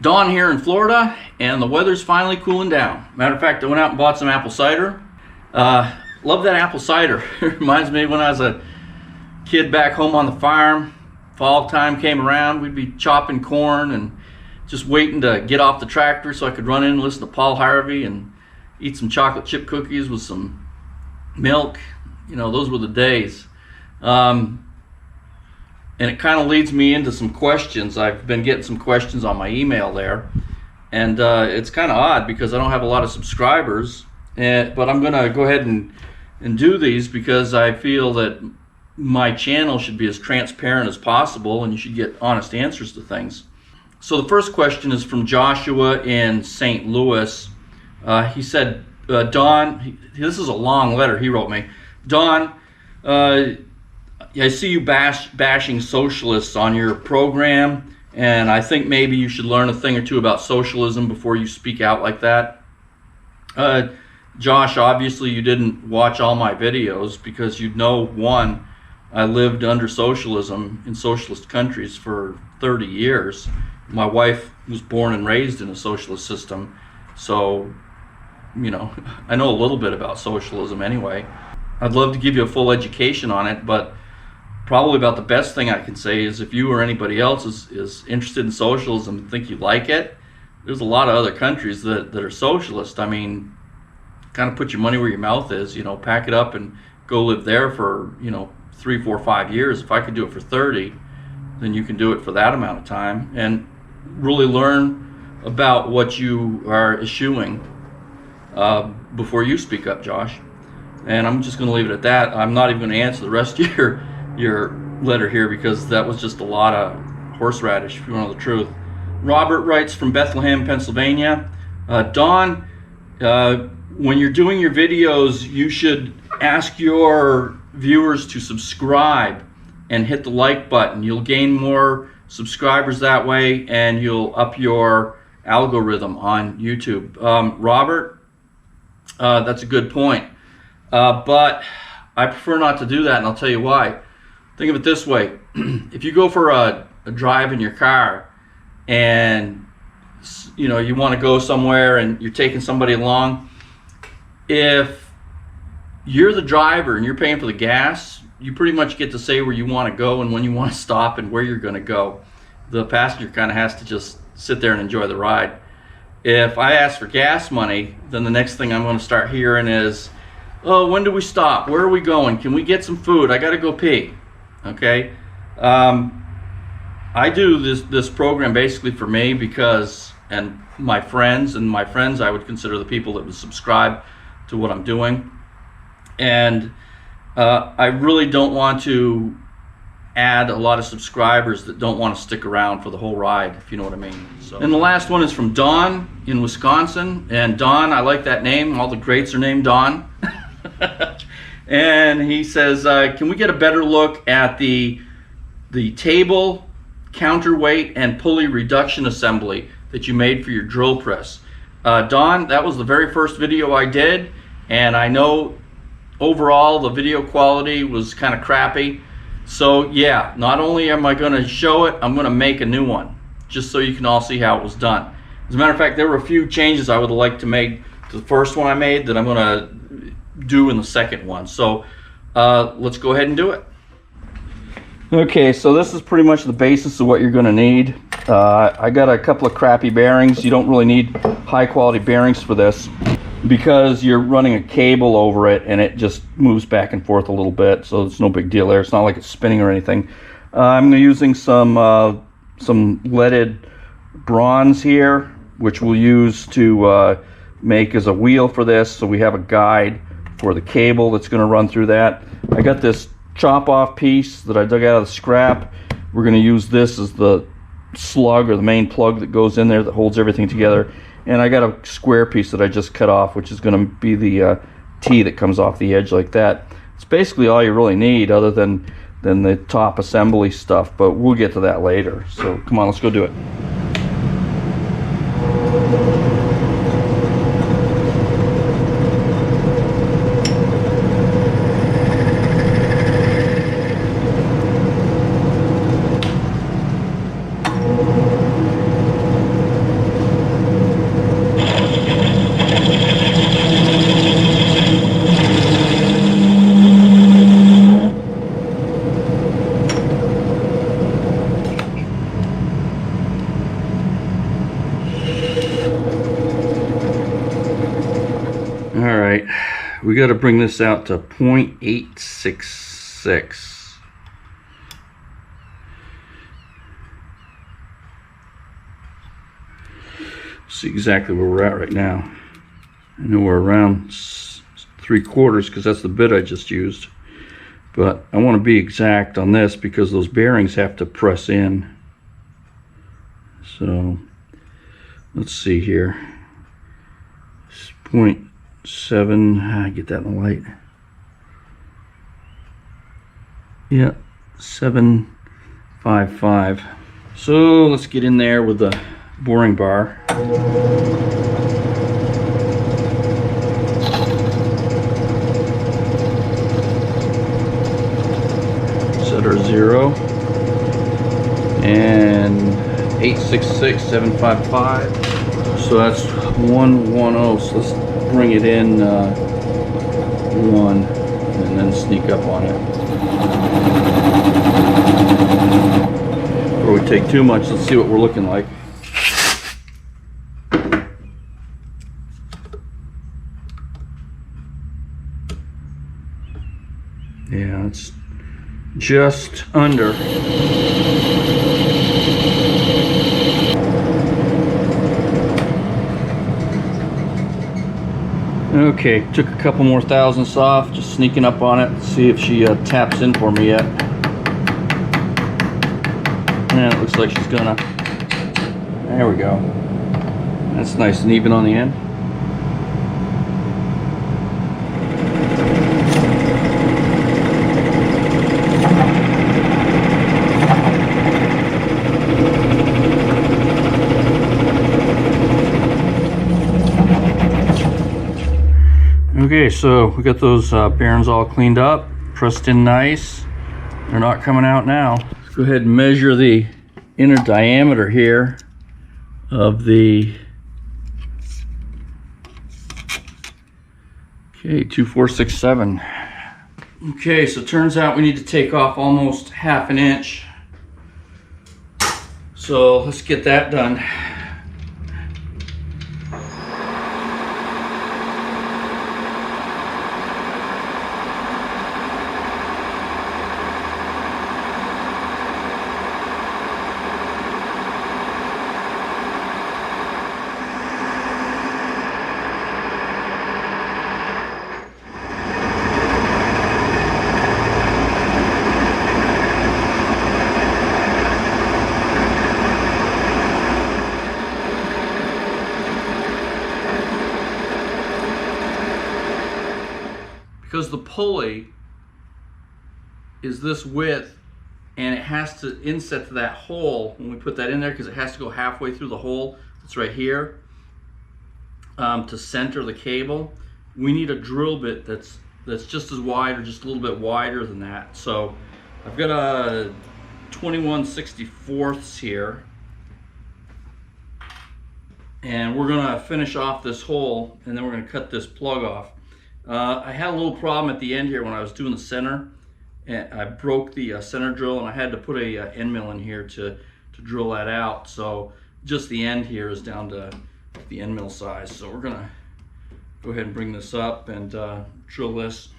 Dawn here in Florida, and the weather's finally cooling down. Matter of fact, I went out and bought some apple cider. Love that apple cider. It reminds me when I was a kid back home on the farm. Fall time came around, we'd be chopping corn and just waiting to get off the tractor so I could run in and listen to Paul Harvey and eat some chocolate chip cookies with some milk. You know, those were the days. And it kind of leads me into some questions. I've been getting some questions on my email there, and it's kind of odd because I don't have a lot of subscribers, but I'm gonna go ahead and do these because I feel that my channel should be as transparent as possible and you should get honest answers to things. So the first question is from Joshua in St. Louis. He said, Don, this is a long letter he wrote me. Don, I see you bashing socialists on your program, and I think maybe you should learn a thing or two about socialism before you speak out like that. Josh, obviously you didn't watch all my videos because you'd know, one, I lived under socialism in socialist countries for 30 years. My wife was born and raised in a socialist system, so, you know, I know a little bit about socialism anyway. I'd love to give you a full education on it, but probably about the best thing I can say is if you or anybody else is interested in socialism and think you like it, there's a lot of other countries that are socialist. I mean, kind of put your money where your mouth is, you know, pack it up and go live there for, you know, 3, 4, 5 years. If I could do it for 30, then you can do it for that amount of time and really learn about what you are eschewing before you speak up, Josh. And I'm just going to leave it at that. I'm not even going to answer the rest of your letter here because that was just a lot of horseradish, if you want to know the truth. Robert writes from Bethlehem, Pennsylvania. Don, when you're doing your videos, you should ask your viewers to subscribe and hit the like button. You'll gain more subscribers that way and you'll up your algorithm on YouTube. Robert, that's a good point. But I prefer not to do that, and I'll tell you why. Think of it this way. If you go for a drive in your car and you know you want to go somewhere and you're taking somebody along, if you're the driver and you're paying for the gas, you pretty much get to say where you want to go and when you want to stop and where you're going to go. The passenger kind of has to just sit there and enjoy the ride. If I ask for gas money, then the next thing I'm going to start hearing is, oh, when do we stop? Where are we going? Can we get some food? I got to go pee. Okay, I do this program basically for me because, and my friends I would consider the people that would subscribe to what I'm doing, and I really don't want to add a lot of subscribers that don't want to stick around for the whole ride, if you know what I mean. So, and the last one is from Don in Wisconsin, and Don, I like that name. All the greats are named Don. And he says, can we get a better look at the table, counterweight, and pulley reduction assembly that you made for your drill press? Don, that was the very first video I did, and I know overall the video quality was kind of crappy. So yeah, not only am I going to show it, I'm going to make a new one, just so you can all see how it was done. As a matter of fact, there were a few changes I would like to make to the first one I made that I'm going to do in the second one. So let's go ahead and do it. Okay, so this is pretty much the basis of what you're going to need. I got a couple of crappy bearings. You don't really need high quality bearings for this because you're running a cable over it and it just moves back and forth a little bit, so it's no big deal there. It's not like it's spinning or anything. I'm using some leaded bronze here, which we'll use to make as a wheel for this, so we have a guide for the cable that's going to run through that. I got this chop off piece that I dug out of the scrap. We're going to use this as the slug or the main plug that goes in there that holds everything together. And I got a square piece that I just cut off, which is going to be the T that comes off the edge like that. It's basically all you really need other than the top assembly stuff, but we'll get to that later. So come on, let's go do it. we got to bring this out to 0.866. See exactly where we're at right now. I know we're around 3/4 because that's the bit I just used, but I want to be exact on this because those bearings have to press in. So let's see here. 0.7. Get that in the light. Yeah, 755. So let's get in there with the boring bar. Set our 0 and 866, 755. So that's 110. So let's bring it in 1 and then sneak up on it. Before we take too much, let's see what we're looking like. Yeah, it's just under. Okay, took a couple more thousandths off, just sneaking up on it, see if she taps in for me yet. And it looks like she's gonna. There we go. That's nice and even on the end. Okay, so we got those bearings all cleaned up, pressed in nice. They're not coming out now. Let's go ahead and measure the inner diameter here of the, okay, 2467. Okay, so it turns out we need to take off almost 1/2 inch. So let's get that done. Because the pulley is this width and it has to inset to that hole when we put that in there, because it has to go halfway through the hole that's right here to center the cable. We need a drill bit that's just as wide or just a little bit wider than that. So I've got a 21/64 here, and we're gonna finish off this hole and then we're gonna cut this plug off. I had a little problem at the end here when I was doing the center, and I broke the center drill, and I had to put a end mill in here to drill that out. So just the end here is down to the end mill size. So we're gonna go ahead and bring this up and drill this.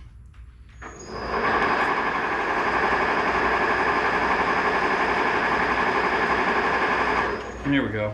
And here we go.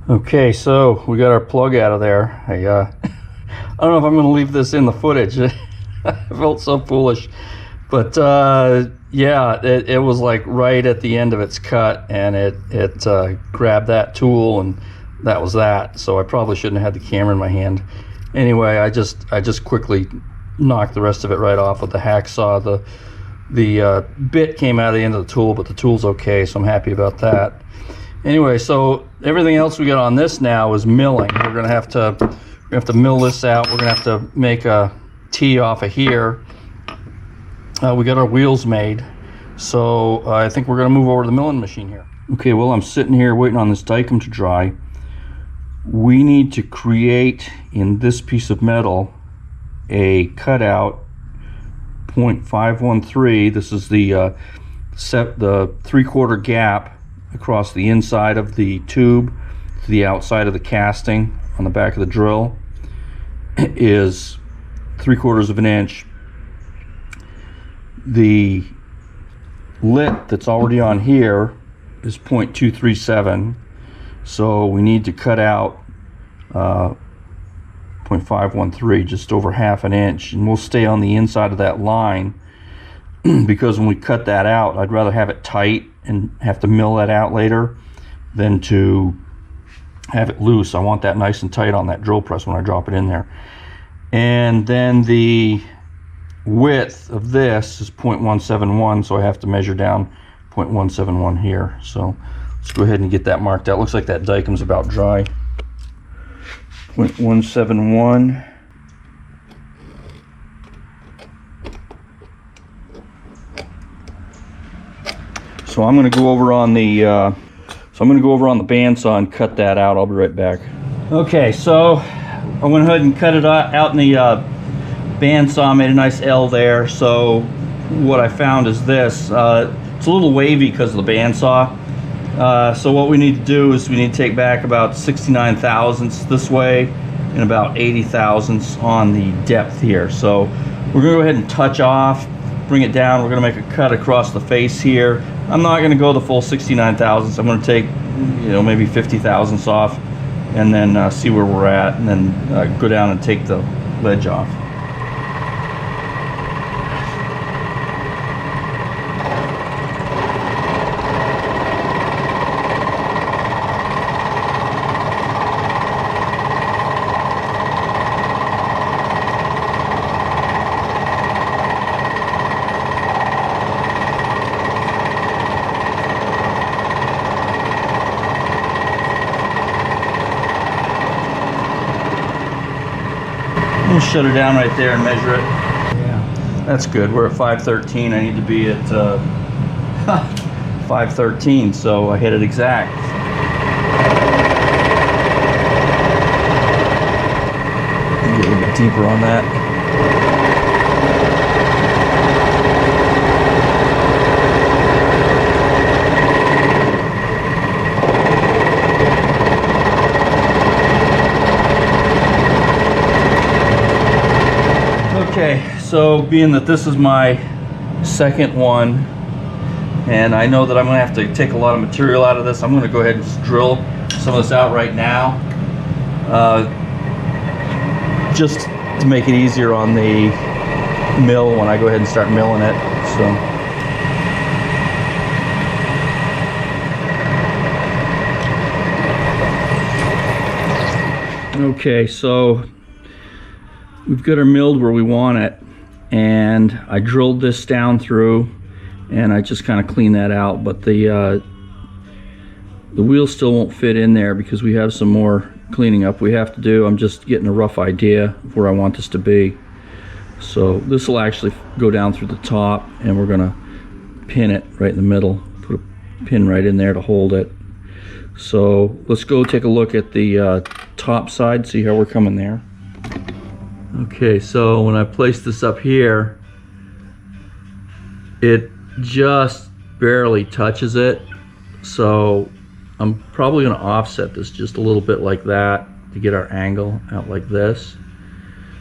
Okay, so we got our plug out of there. I don't know if I'm going to leave this in the footage. I felt so foolish. But yeah, it was like right at the end of its cut, and it grabbed that tool, and that was that. So I probably shouldn't have had the camera in my hand. Anyway, I just quickly knocked the rest of it right off with the hacksaw. The bit came out of the end of the tool, but the tool's okay, so I'm happy about that. Anyway, so everything else we got on this now is milling. We're gonna have to mill this out. We're gonna have to make a T off of here. We got our wheels made, so I think we're gonna move over to the milling machine here. Okay, well, I'm sitting here waiting on this Dykem to dry. We need to create in this piece of metal a cutout 0.513. This is the 3/4 gap across the inside of the tube to the outside of the casting on the back of the drill is 3/4 of an inch. The lit that's already on here is 0.237, so we need to cut out 0.513, just over half an inch, and we'll stay on the inside of that line because when we cut that out, I'd rather have it tight and have to mill that out later than to have it loose. I want that nice and tight on that drill press when I drop it in there. And then the width of this is 0.171, so I have to measure down 0.171 here. So let's go ahead and get that marked out. Looks like that Dykem's about dry. 0.171. So I'm going to go over on the bandsaw and cut that out. I'll be right back. Okay, so I went ahead and cut it out in the bandsaw, made a nice L there. So what I found is this. It's a little wavy because of the bandsaw. So what we need to do is we need to take back about 69 thousandths this way and about 80 thousandths on the depth here. So we're going to go ahead and touch off, bring it down. We're going to make a cut across the face here. I'm not going to go the full 69 thousandths. I'm going to take, maybe 50 thousandths off, and then see where we're at, and then go down and take the ledge off. We'll shut her down right there and measure it. Yeah, that's good. We're at 513. I need to be at 513, so I hit it exact. Get a little bit deeper on that. Okay, so being that this is my second one, and I know that I'm going to have to take a lot of material out of this, I'm going to go ahead and just drill some of this out right now, just to make it easier on the mill when I go ahead and start milling it. Okay, so we've got her milled where we want it, and I drilled this down through, and I just kind of cleaned that out, but the wheel still won't fit in there because we have some more cleaning up we have to do. I'm just getting a rough idea of where I want this to be. So this will actually go down through the top, and we're gonna pin it right in the middle, put a pin right in there to hold it. So let's go take a look at the top side, see how we're coming there. Okay, so when I place this up here, it just barely touches it. So I'm probably going to offset this just a little bit like that to get our angle out like this.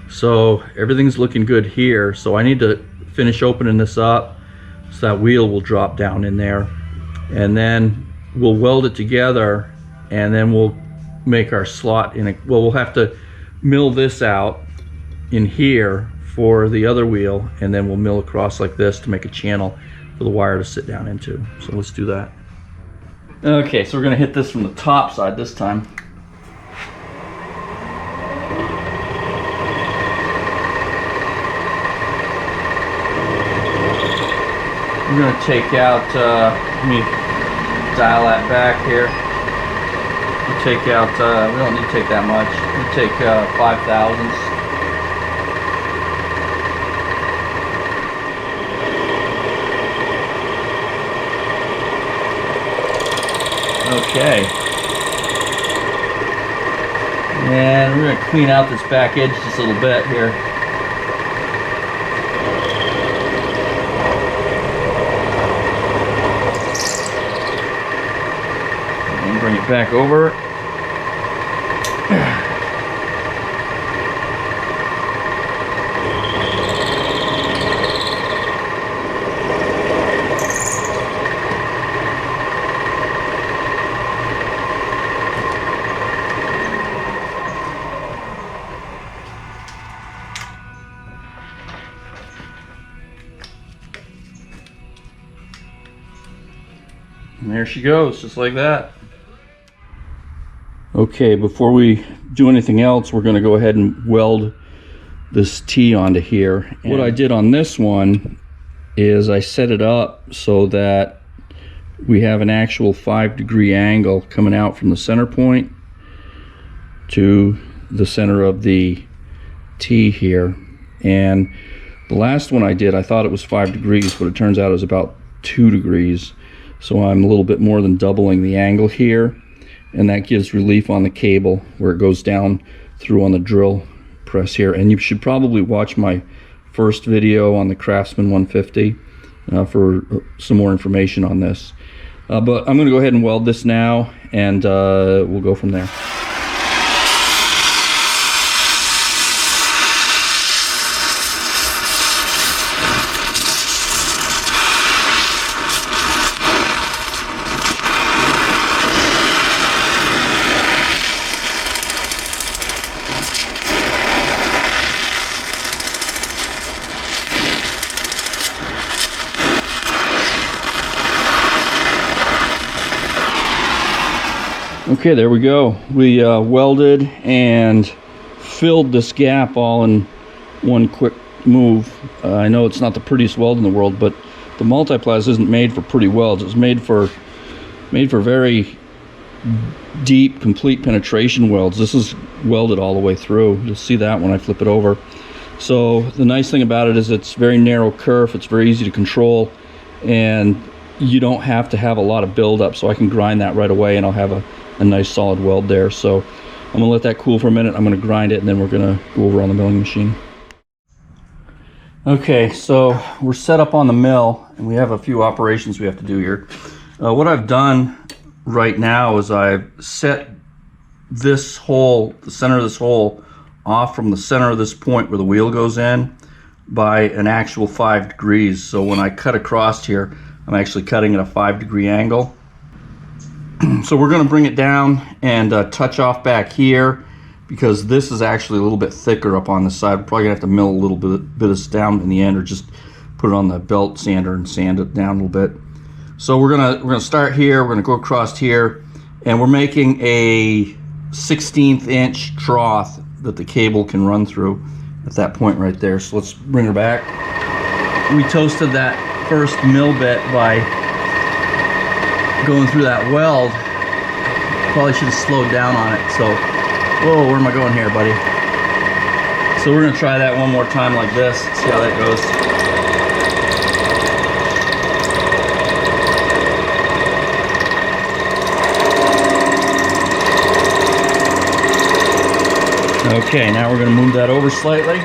So everything's looking good here. So I need to finish opening this up so that wheel will drop down in there. And then we'll weld it together, and then we'll make our slot in it. Well, we'll have to mill this out in here for the other wheel, and then we'll mill across like this to make a channel for the wire to sit down into. So let's do that. Okay, so we're going to hit this from the top side this time. We're going to take out, let me dial that back here. We'll take out, we don't need to take that much. We'll take 5/1000. Okay. And we're going to clean out this back edge just a little bit here. And bring it back over. And there she goes, just like that. Okay, before we do anything else, we're going to go ahead and weld this T onto here. And what I did on this one is I set it up so that we have an actual 5-degree angle coming out from the center point to the center of the T here. And the last one I did, I thought it was 5 degrees, but it turns out it was about 2 degrees. So I'm a little bit more than doubling the angle here, and that gives relief on the cable where it goes down through on the drill press here. And you should probably watch my first video on the Craftsman 150 for some more information on this. But I'm going to go ahead and weld this now, and we'll go from there. Okay, there we go. We welded and filled this gap all in one quick move. I know it's not the prettiest weld in the world, but the Multiplast isn't made for pretty welds. It's made for very deep, complete penetration welds. This is welded all the way through. You'll see that when I flip it over. So the nice thing about it is it's very narrow kerf. It's very easy to control, and you don't have to have a lot of buildup. So I can grind that right away, and I'll have a nice solid weld there. So I'm gonna let that cool for a minute. I'm gonna grind it, and then we're gonna go over on the milling machine. Okay, so we're set up on the mill, and we have a few operations we have to do here. What I've done right now is I've set this hole, the center of this hole, off from the center of this point where the wheel goes in by an actual 5 degrees. So when I cut across here, I'm actually cutting at a 5-degree angle. So we're going to bring it down and touch off back here, because this is actually a little bit thicker up on the side. We're probably going to have to mill a little bit of this down in the end, or just put it on the belt sander and sand it down a little bit. So we're gonna start here. We're going to go across here, and we're making a 1/16 inch trough that the cable can run through at that point right there. So let's bring her back. We toasted that first mill bit by going through that weld. Probably should have slowed down on it. So, whoa, where am I going here, buddy? So we're gonna try that one more time like this, see how that goes. Okay, now we're gonna move that over slightly.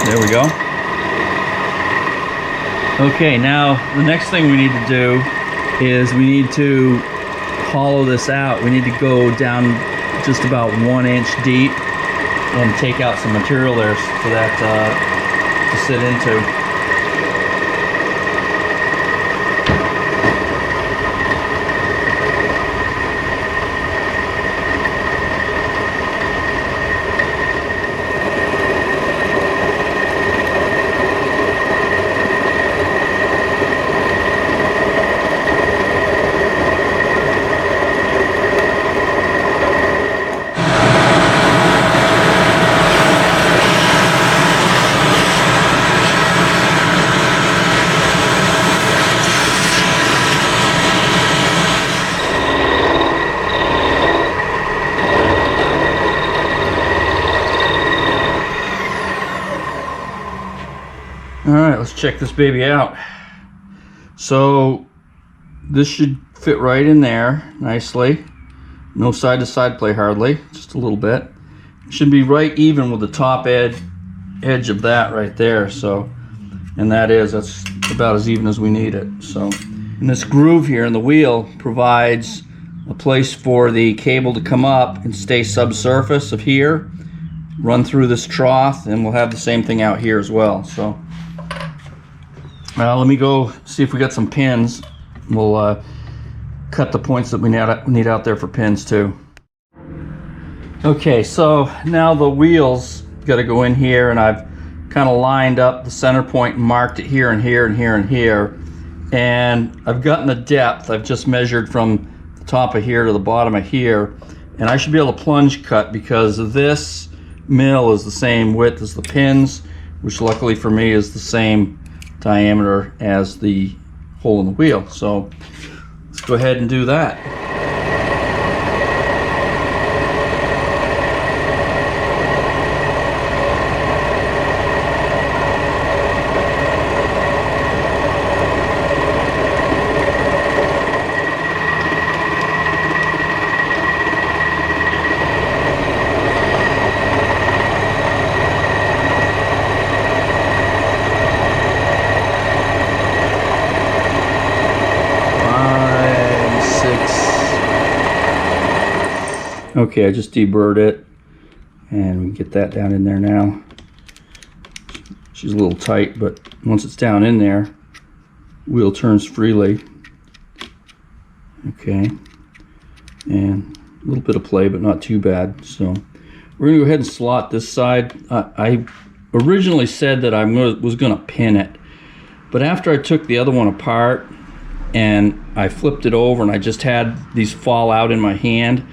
There we go. Okay, now the next thing we need to do is we need to hollow this out. We need to go down just about 1 inch deep and take out some material there so that to sit into. All right, let's check this baby out. So this should fit right in there nicely. No side to side play hardly, just a little bit. It should be right even with the top edge of that right there. So, and that's about as even as we need it. So, and this groove here in the wheel provides a place for the cable to come up and stay subsurface of here, run through this trough, and we'll have the same thing out here as well. So let me go see if we got some pins. We'll cut the points that we need out there for pins too. Okay, so now the wheels got to go in here, and I've kind of lined up the center point and marked it here and here and here and here. And I've gotten the depth. I've just measured from the top of here to the bottom of here, and I should be able to plunge cut because this mill is the same width as the pins, which luckily for me is the same diameter as the hole in the wheel. So let's go ahead and do that. Okay, I just deburred it, and we get that down in there now. She's a little tight, but once it's down in there, wheel turns freely. Okay, and a little bit of play, but not too bad. So we're gonna go ahead and slot this side. I originally said that I was gonna pin it, but after I took the other one apart and I flipped it over and I just had these fall out in my hand,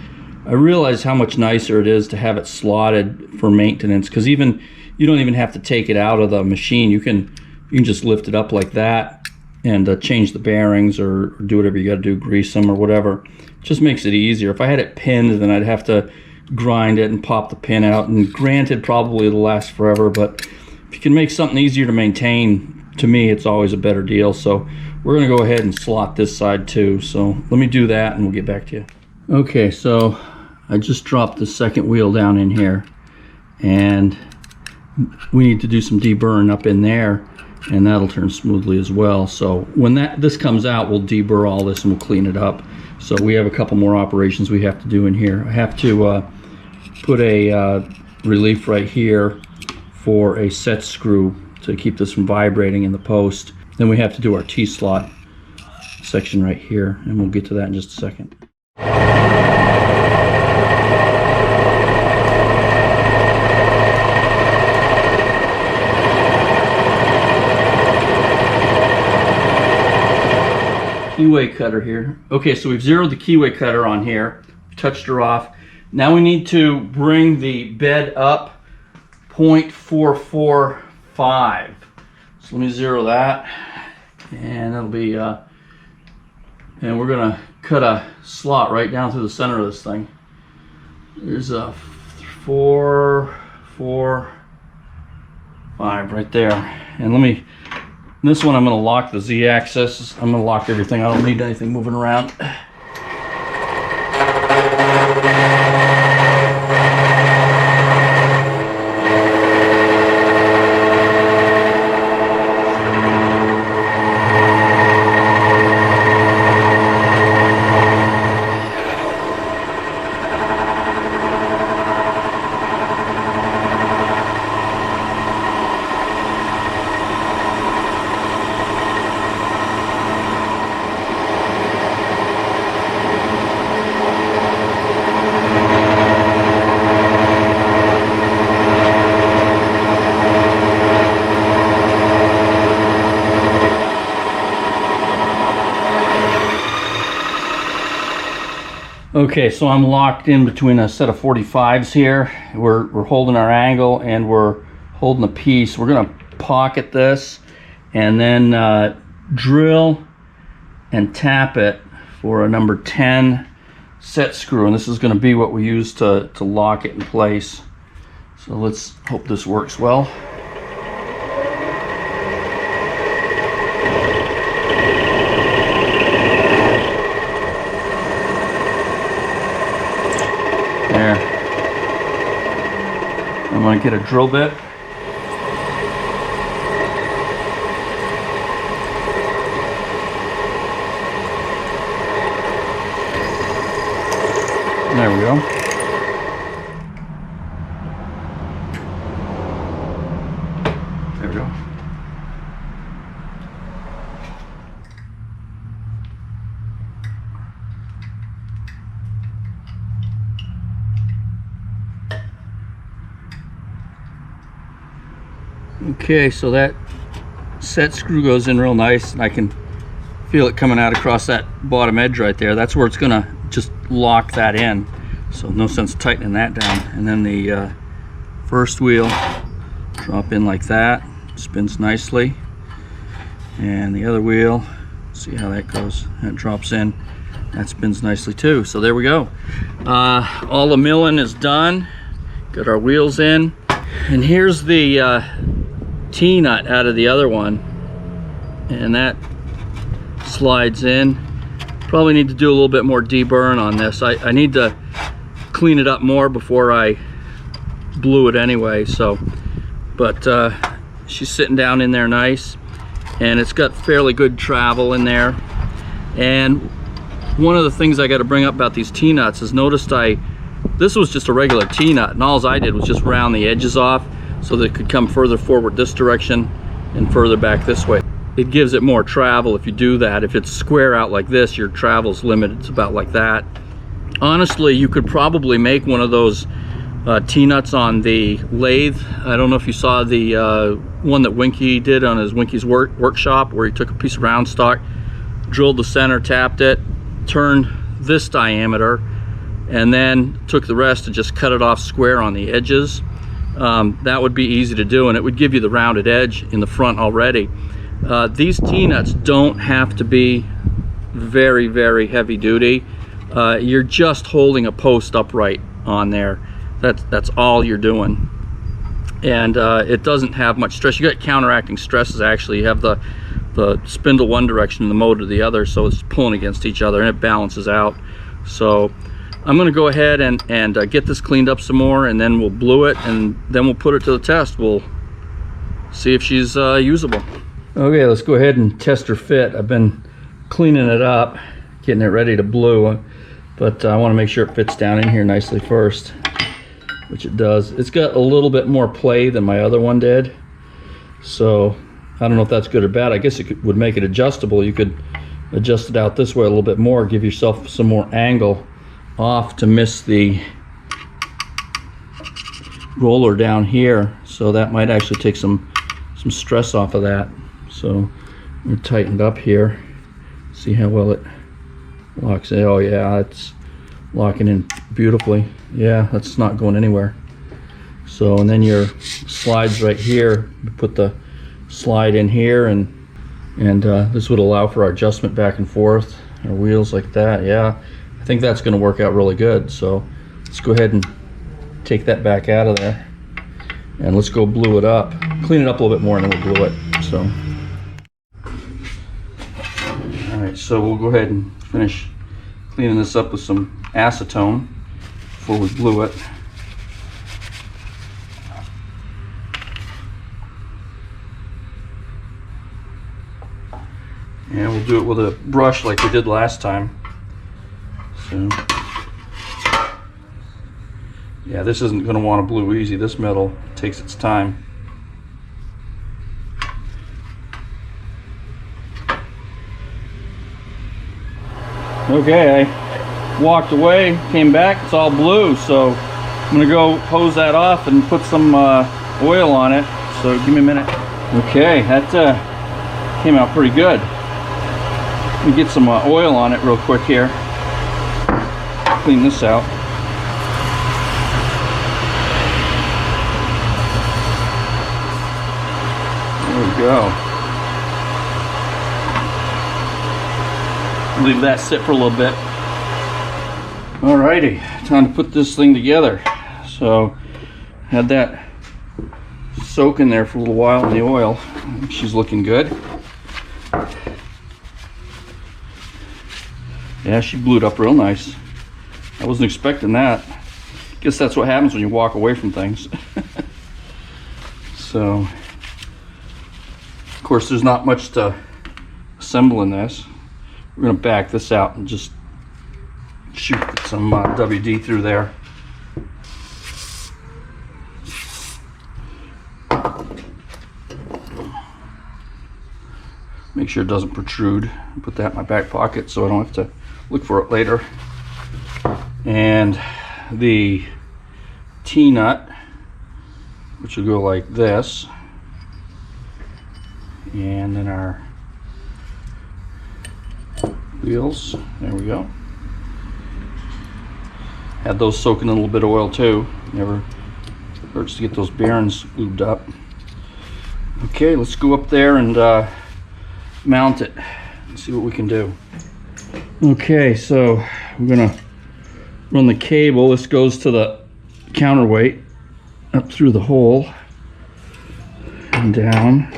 I realized how much nicer it is to have it slotted for maintenance, because you don't even have to take it out of the machine. You can just lift it up like that and change the bearings or do whatever you got to do, grease them or whatever. It just makes it easier. If I had it pinned, then I'd have to grind it and pop the pin out, and granted probably it'll last forever, but if you can make something easier to maintain, to me it's always a better deal. So we're going to go ahead and slot this side too. So let me do that and we'll get back to you. Okay, so I just dropped the second wheel down in here, and we need to do some deburring up in there, and that'll turn smoothly as well. So when this comes out, we'll deburr all this and we'll clean it up. So we have a couple more operations we have to do in here. I have to put a relief right here for a set screw to keep this from vibrating in the post. Then we have to do our T-slot section right here, and we'll get to that in just a second. Keyway cutter here. Okay, so we've zeroed the keyway cutter on here, touched her off. Now we need to bring the bed up 0.445. So let me zero that, and it'll be, and we're gonna cut a slot right down through the center of this thing. There's a 4, 4, 5 right there. And this one I'm going to lock the Z-axis. I'm going to lock everything. I don't need anything moving around. Okay, so I'm locked in between a set of 45s here. We're holding our angle and we're holding a piece. We're gonna pocket this and then drill and tap it for a number 10 set screw, and this is going to be what we use to lock it in place. So let's hope this works well. There. I'm going to get a drill bit. There we go. There we go. Okay, so that set screw goes in real nice, and I can feel it coming out across that bottom edge right there. That's where it's gonna just lock that in, so no sense tightening that down. And then the first wheel drop in like that, spins nicely, and the other wheel, see how that goes, that drops in, that spins nicely too. So there we go. All the milling is done, got our wheels in, and here's the T-nut out of the other one, and that slides in. Probably need to do a little bit more deburr on this. I need to clean it up more before I blew it anyway. So, but she's sitting down in there nice, and it's got fairly good travel in there. And one of the things I got to bring up about these T-nuts is, noticed this was just a regular T-nut, and all I did was just round the edges off so that it could come further forward this direction and further back this way. It gives it more travel if you do that. If it's square out like this, your travel's limited. It's about like that. Honestly, you could probably make one of those T-nuts on the lathe. I don't know if you saw the one that Winky did on his Winky's workshop, where he took a piece of round stock, drilled the center, tapped it, turned this diameter, and then took the rest and just cut it off square on the edges. That would be easy to do, and it would give you the rounded edge in the front already. These T-nuts don't have to be very, very heavy duty. You're just holding a post upright on there. That's all you're doing, and it doesn't have much stress. You got counteracting stresses actually. You have the spindle one direction and the motor the other, so it's pulling against each other and it balances out. So I'm going to go ahead and get this cleaned up some more, and then we'll blue it, and then we'll put it to the test. We'll see if she's usable. Okay, let's go ahead and test her fit. I've been cleaning it up, getting it ready to blue, but I want to make sure it fits down in here nicely first, which it does. It's got a little bit more play than my other one did, so I don't know if that's good or bad. I guess it would make it adjustable. You could adjust it out this way a little bit more, give yourself some more angle off to miss the roller down here, so that might actually take some stress off of that. So we're tightened up here. See how well it locks in. Oh yeah, it's locking in beautifully. Yeah, that's not going anywhere. So, and then your slides right here, you put the slide in here, and this would allow for our adjustment back and forth, our wheels like that. Yeah, I think that's going to work out really good. So let's go ahead and take that back out of there, and let's go blue it up, clean it up a little bit more, and then we'll blue it. So all right, so we'll go ahead and finish cleaning this up with some acetone before we blue it. And we'll do it with a brush like we did last time. So yeah, this isn't going to want to blue easy. This metal takes its time. Okay, I walked away, came back, it's all blue, so I'm gonna go hose that off and put some oil on it. So give me a minute. Okay, that came out pretty good. Let me get some oil on it real quick here. clean this out. There we go. Leave that sit for a little bit. Alrighty, time to put this thing together. So, had that soak in there for a little while in the oil. She's looking good. Yeah, she blew it up real nice. I wasn't expecting that. Guess that's what happens when you walk away from things. So, of course, there's not much to assemble in this. We're going to back this out and just shoot some WD through there. Make sure it doesn't protrude. Put that in my back pocket so I don't have to look for it later. And the T-nut, which will go like this. And then our wheels, there we go. Had those soaking in a little bit of oil too. Never hurts to get those bearings lubed up. Okay, let's go up there and mount it and see what we can do. Okay, so we're gonna run the cable. This goes to the counterweight up through the hole and down.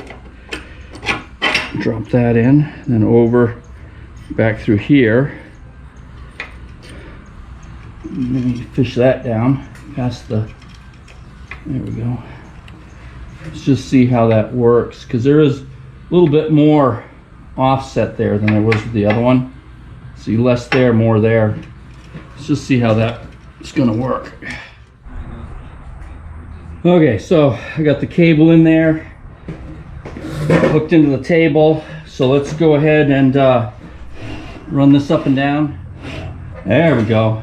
Drop that in, then over back through here. Maybe fish that down past the, there we go. Let's just see how that works, because there is a little bit more offset there than there was with the other one. See, less there, more there. Let's just see how that is going to work. Okay, so I got the cable in there, hooked into the table. So let's go ahead and run this up and down. There we go.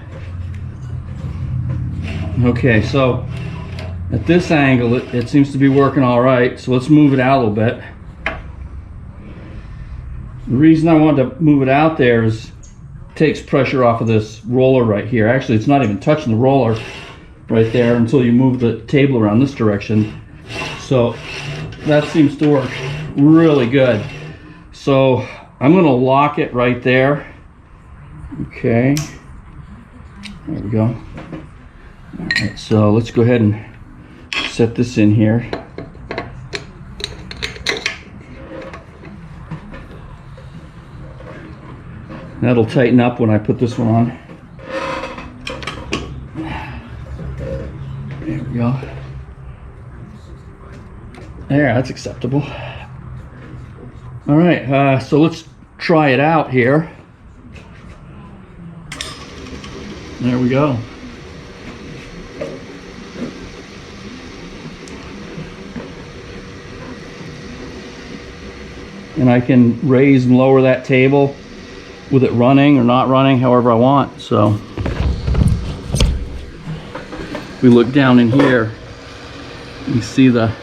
Okay, so at this angle it seems to be working all right. So let's move it out a little bit. The reason I wanted to move it out there is it takes pressure off of this roller right here. Actually, it's not even touching the roller right there until you move the table around this direction. So that seems to work really good. So I'm going to lock it right there. Okay, there we go. All right, so let's go ahead and set this in here. That'll tighten up when I put this one on. There we go. There, that's acceptable. All right, so let's try it out here. There we go. And I can raise and lower that table with it running or not running, however I want. So if we look down in here, you see the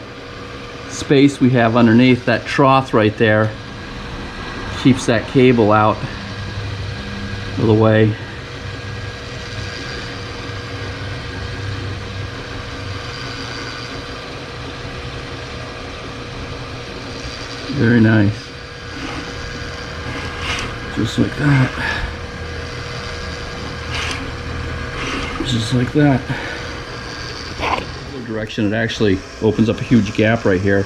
space we have underneath. That trough right there keeps that cable out of the way. Very nice. Just like that. Just like that. Direction, it actually opens up a huge gap right here.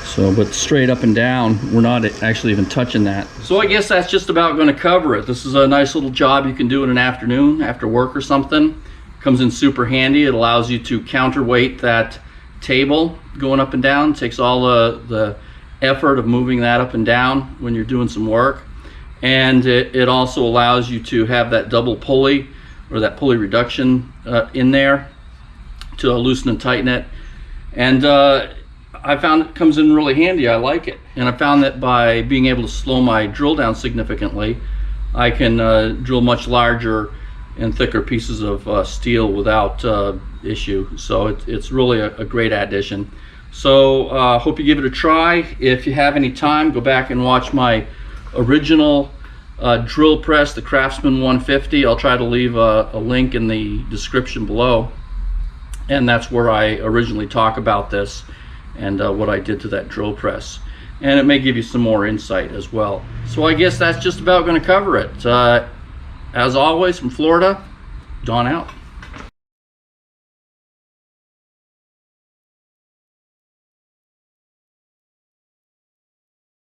So, but straight up and down, we're not actually even touching that. So I guess that's just about going to cover it. This is a nice little job you can do in an afternoon after work or something. Comes in super handy. It allows you to counterweight that table going up and down. Takes all the effort of moving that up and down when you're doing some work. And it also allows you to have that double pulley or that pulley reduction in there to loosen and tighten it. And I found it comes in really handy. I like it. And I found that by being able to slow my drill down significantly, I can drill much larger and thicker pieces of steel without issue. So it's really a great addition. So hope you give it a try. If you have any time, go back and watch my original drill press, the Craftsman 150. I'll try to leave a link in the description below, and that's where I originally talk about this and what I did to that drill press, and it may give you some more insight as well. So I guess that's just about going to cover it. As always, from Florida, Don out.